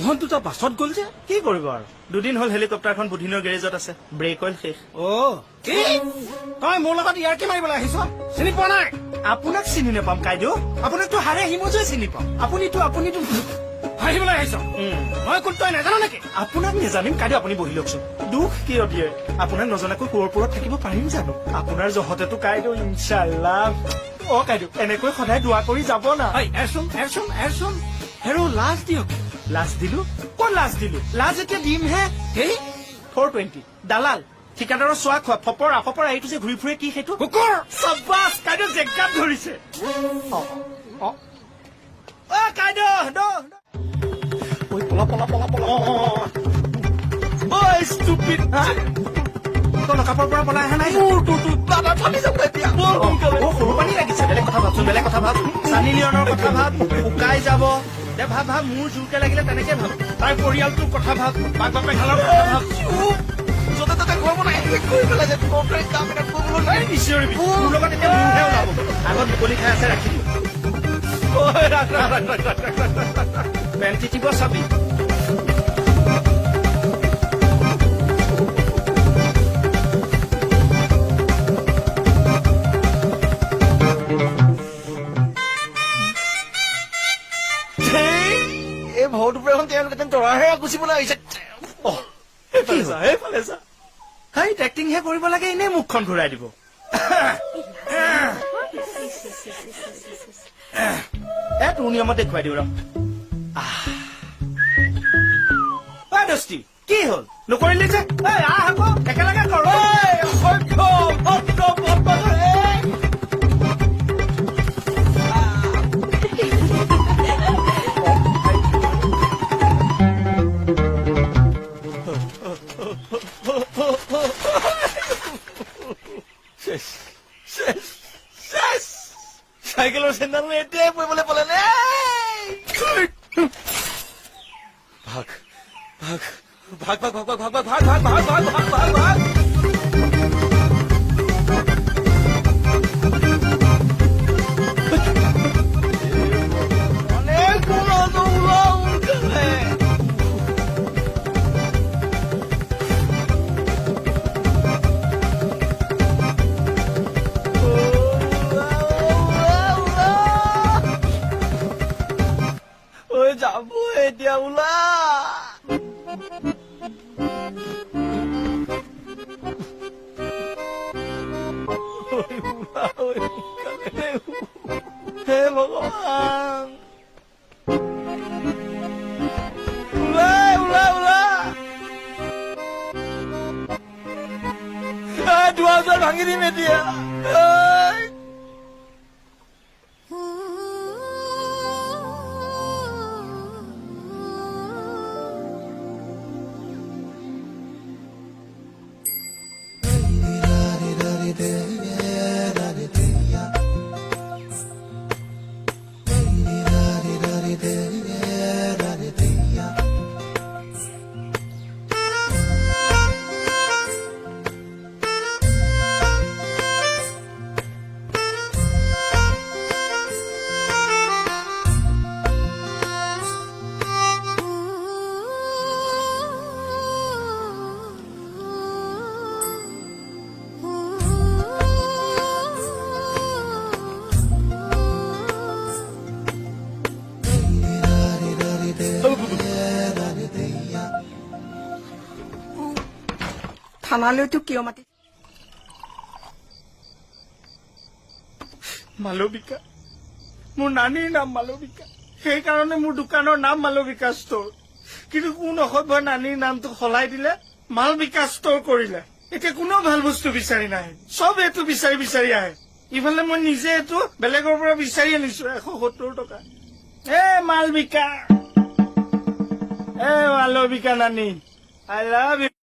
ইহঁত দুটা বাছত গ'ল যে কি কৰিব আৰু দুদিন হ'ল হেলিকপ্টাৰখন বুধিনৰ গেৰেজত আছে ব্ৰেক অইল শেষ কি তই মোৰ লগত ইয়াৰকে মাৰিবলৈ আহিছ চিনি পোৱা নাই আপোনাক চিনি নাপাম কাইদেউ আপোনাকতো হাৰে হিমজুৱে চিনি পাওঁ আপুনিতো হাৰিবলৈ আহিছ মই কোন তই নাজানো নেকি আপোনাক নেজানিম কাইদেউ আপুনি বহি লওকচোন দুখ কিয় দিয়ে আপোনাক নজনাকৈ কোৰপুৰত থাকিব পাৰিম জানো আপোনাৰ জহতেতো কাইদেউ ইনশাল্লাহ অ কাইদেউ এনেকৈ সদায় দোৱা কৰি যাব না এৰচোন হেৰ' লাজ দিয়ক লাজ দিলো ক'ত লাজ দিলো লাজ এতিয়া দিমহে হেই 420 দালাল ঠিকাদাৰৰ চোৱা খোৱা ফপৰা এইটো যে ঘূৰি ফুৰে কি সেইটো কুকুৰ চাব্বাছ কাইদেউ জেগাত ধৰিছে কাইদেউ ঐ পলা ষ্টুপিড তই লকাপৰ পৰা পলাই অহা নাই সৰু পানী লাগিছে বেলেগ কথা ভাবচোন বেলেগ কথা ভাব চানি লিয়নৰ কথা ভাব শুকাই যাব দে ভাব মোৰ জোৰকে লাগিলে তেনেকে ভাব তাই পৰিয়ালটোৰ কথা ভাব বাক বাপেখালৰ কথা ভাব য'তে ত'তে ঘৰ বনাই কৰি পেলাই যে কাম এটা কৰিবলৈ নিশ্চয়বি তোৰ লগত এতিয়া মোৰহে ওলাব আগত মুকলি খাই আছে ৰাখি দিওঁ পেণ্টি দিব চাবি এই ভৌত প্ৰেমখন তেওঁলোকে তৰাহে গুচিবলৈ আহিছে সেইফালে যা সেই এক্টিংহে কৰিব লাগে এনেই মুখখন ঘূৰাই দিব তোৰ নিয়মত দেখুৱাই দিওঁ ৰস্তি কি হ'ল নকৰিলি যে আহ আকৌ একেলগে কৰ চাইকেলৰ চেণ্ডাল এতিয়াই পৰিবলৈ পালে নে ভাগ ভাগ ভাগ ভাগ ভাগ ভাগ ভাগ ভাগ ভাগ ভাগ ভাগ ভাগ ভাগ অনেক পুরনো উড়ে যাবো এতিয়া ওলা হে ভগৱান ওলা দুৱাৰ ভাঙি দিম এতিয়া থানালৈতো কিয় মাতি মালবিকা মোৰ নানীৰ নাম মালবিকা সেইকাৰণে মোৰ দোকানৰ নাম মালবিকা ষ্ট'ৰ কিন্তু কোন অসভ্য নানীৰ নামটো সলাই দিলে মালবিকা ষ্ট'ৰ কৰিলে এতিয়া কোনো ভাল বস্তু বিচাৰি নাহে চব এইটো বিচাৰি আহে ইফালে মই নিজে এইটো বেলেগৰ পৰা বিচাৰি আনিছো 170 টকা মালবিকা মালবিকা নানী আই লাভ ইউ